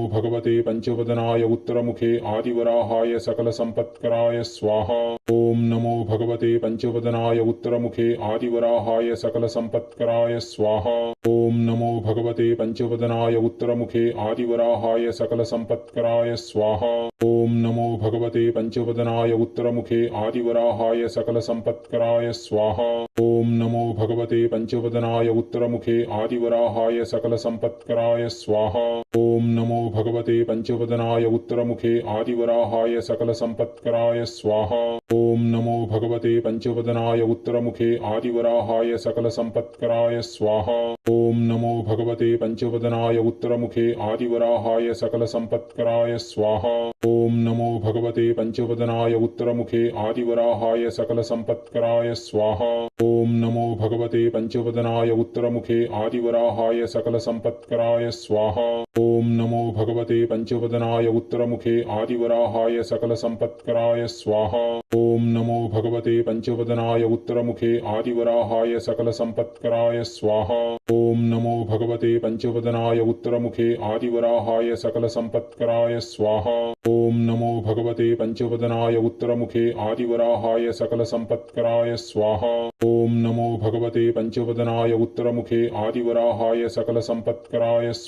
भगवते पंचवदनाय उत्तरमुखे आदिवराहाय सकलसम्पत्कराय स्वाहा। ओम नमो भगवते पंचवदनाय उत्तरमुखे आदिवराहाय सकलसम्पत्कराय स्वाहा। ओम नमो भगवते पंचवदनाय उत्तरमुखे आदिवराहाय सकलसम्पत्कराय स्वाहा। ओम नमो भगवते पंचवदनाय उत्तरमुखे आदिवराहाय सकलसम्पत्कराय स्वाहा। ओम नमो भगवते पंचवदनाय उत्तरमुखे आदिवराहाय सकलसम्पत्कराय स्वाहा। ओम नमो भगवते पंचवदनाय उत्तरमुखे आदिवराहाय सकलसम्पत्कराय स्वाहा। ओम नमो भगवते पंचवदनाय उत्तरमुखे आदिवराहाय सकलसम्पत्कराय स्वाहा। ओम नमो भगवते पंचवदनाय उत्तरमुखे आदिवराहाय सकलसम्पत्कराय स्वाहा। ओम नमो भगवते पंचवदनाय उत्तरमुखे आदिवराहाय सकलसम्पत्कराय स्वाहा। ओम नमो भगवते पंचवदनाय उत्तरमुखे आदिवराहाय सकलसम्पत्कराय स्वाहा। ओम नमो भगवते पंचवदनाय उत्तरमुखे आदिवराहाय सकलसम्पत्कराय स्वाहा। ओम नमो भगवते पंचवदनाय उत्तरमुखे आदिवराहाय सकलसम्पत्कराय स्वाहा। ओम नमो भगवते पंचवदनाय उत्तरमुखे आदिवराहाय सकलसम्पत्कराय स्वाहा। ओम नमो भगवते पंचवदनाय उत्तरमुखे आदिवराहाय सकलसम्पत्कराय स्वाहा। ओम नमो भगवते पंचवदनाय उत्तरमुखे आदिवराहाय सकलसम्पत्कराय स्वाहा।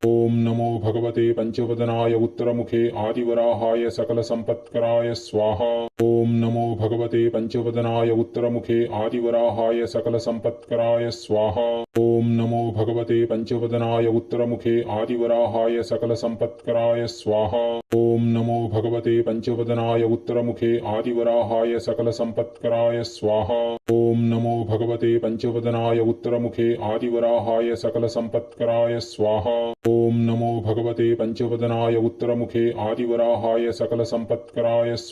ओम नमो भगवते पंचवदनाय उत्तरमुखे आदिवराहाय सकलसम्पत्कराय स्वाहा। ओम नमो भगवते पंचवदनाय उत्तरमुखे आदिवराहाय सकलसम्पत्कराय स्वाहा। ओम नमो भगवते पंचवदनाय उत्तरमुखे आदिवराहाय सकलसम्पत्कराय स्वाहा। ओम नमो भगवते पंचवदनाय उत्तरमुखे आदिवराहाय सकलसम्पत्कराय स्वाहा। ओम नमो भगवते पंचवदनाय उत्तरमुखे आदिवराहाय सकलसम्पत्कराय स्वाहा। ओम नमो भगवते पंचवदनाय उत्तरमुखे आदिवराहाय सकलसम्पत्कराय स्वाहा। ओम नमो भगवते पंचवदनाय उत्तरमुखे आदिवराहाय सकलसम्पत्कराय स्वाहा।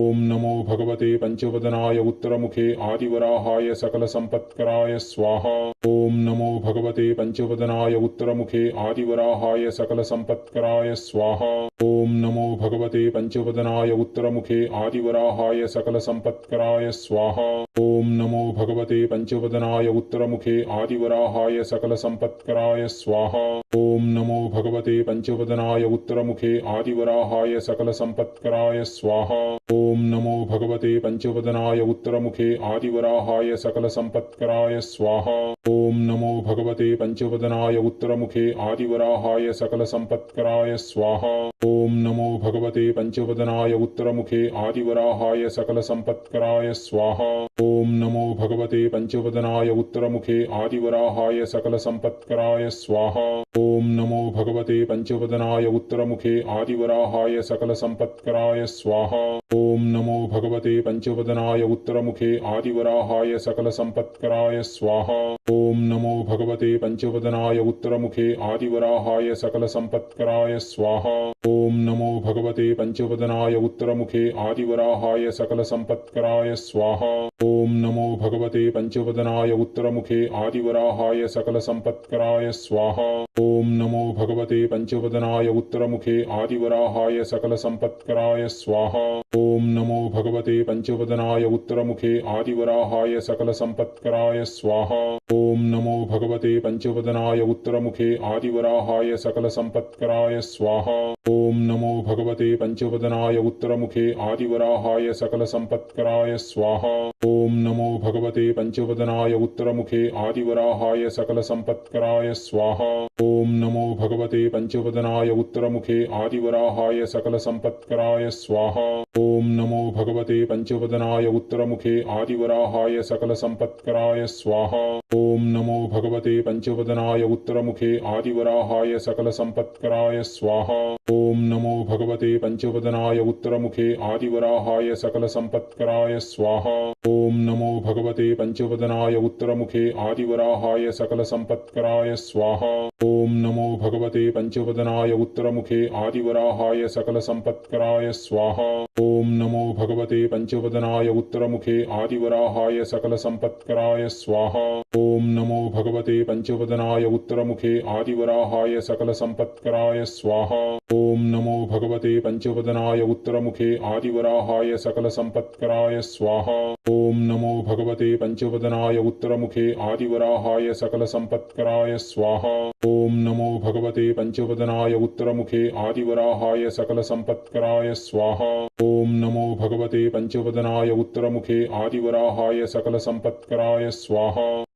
ओम नमो भगवते पंचवदनाय उत्तरमुखे आदिवराहाय सकलसम्पत्कराय स्वाहा। ओम नमो भगवते पंचवदनाय उत्तरमुखे आदिवराहाय सकलसम्पत्कराय स्वाहा। ओम नमो भगवते पंचवदनाय उत्तरमुखे आदिवराहाय सकलसम्पत्कराय स्वाहा। ओम नमो भगवते पंचवदनाय उत्तरमुखे आदिवराहाय सकलसम्पत्कराय स्वाहा। ओम नमो भगवते पंचवदनाय उत्तरमुखे आदिवराहाय सकलसम्पत्कराय स्वाहा। ओम नमो भगवते पंचवदनाय उत्तरमुखे आदिवराहाय सकलसम्पत्कराय स्वाहा। ओम नमो भगवते पंचवदनाय उत्तरमुखे आदिवराहाय सकलसम्पत्कराय स्वाहा। ओम नमो भगवते पंचवदनाय उत्तरमुखे आदिवराहाय सकलसम्पत्कराय स्वाहा। ओम नमो भगवते पंचवदनाय उत्तरमुखे आदिवराहाय सकलसम्पत्कराय स्वाहा। ओम नमो भगवते पंचवदनाय उत्तरमुखे आदिवराहाय सकलसम्पत्कराय स्वाहा। ओम नमो भगवते पंचवदनाय उत्तरमुखे आदिवराहाय सकलसम्पत्कराय स्वाहा। ओम नमो भगवते पंचवदनाय उत्तरमुखे आदिवराहाय सकलसम्पत्कराय स्वाहा। ओम नमो भगवते पंचवदनाय उत्तरमुखे आदिवराहाय सकलसम्पत्कराय स्वाहा। ओम नमो भगवते पंचवदनाय उत्तरमुखे आदिवराहाय सकलसम्पत्कराय स्वाहा। ओम नमो भगवते पंचवदनाय उत्तरमुखे आदिवराहाय सकलसम्पत्कराय स्वाहा। ओम नमो भगवते पंचवदनाय उत्तरमुखे आदिवराहाय सकलसम्पत्कराय स्वाहा। ओम नमो भगवते पंचवदनाय उत्तरमुखे आदिवराहाय सकलसम्पत्कराय स्वाहा। ओम नमो भगवते पंचवदनाय उत्तरमुखे आदिवराहाय सकलसम्पत्कराय स्वाहा। ओम नमो भगवते पंचवदनाय उत्तरमुखे आदिवराहाय सकलसम्पत्कराय स्वाहा। ओम नमो भगवते पंचवदनाय उत्तरमुखे आदिवराहाय सकलसम्पत्कराय स्वाहा। ओम नमो भगवते पंचवदनाय उत्तरमुखे आदिवराहाय सकलसम्पत्कराय स्वाहा। ओम नमो भगवते पंचवदनाय उत्तरमुखे आदिवराहाय सकलसम्पत्कराय स्वाहा। ओम नमो भगवते पंचवदनाय उत्तरमुखे आदिवराहाय सकलसम्पत्कराय स्वाहा। ओम नमो भगवते पंचवदनाय उत्तरमुखे आदिवराहाय सकलसम्पत्कराय स्वाहा। ओम नमो भगवते पंचवदनाय उत्तरमुखे आदिवराहाय सकलसम्पत्कराय स्वाहा। ओम नमो भगवते पंचवदनाय उत्तरमुखे आदिवराहाय सकलसम्पत्कराय स्वाहा। ओम नमो भगवते पंचवदनाय उत्तरमुखे आदिवराहाय सकलसम्पत्कराय स्वाहा। ॐ नमो भगवते पञ्चवदनाय उत्तरमुखे आदिवराहाय सकलसम्पत्कराय स्वाहा ॐ नमो भगवते पञ्चवदनाय उत्तरमुखे आदिवराहाय सकलसम्पत्कराय स्वाहा ॐ नमो भगवते पञ्चवदनाय उत्तरमुखे आदिवराहाय सकलसम्पत्कराय स्वाहा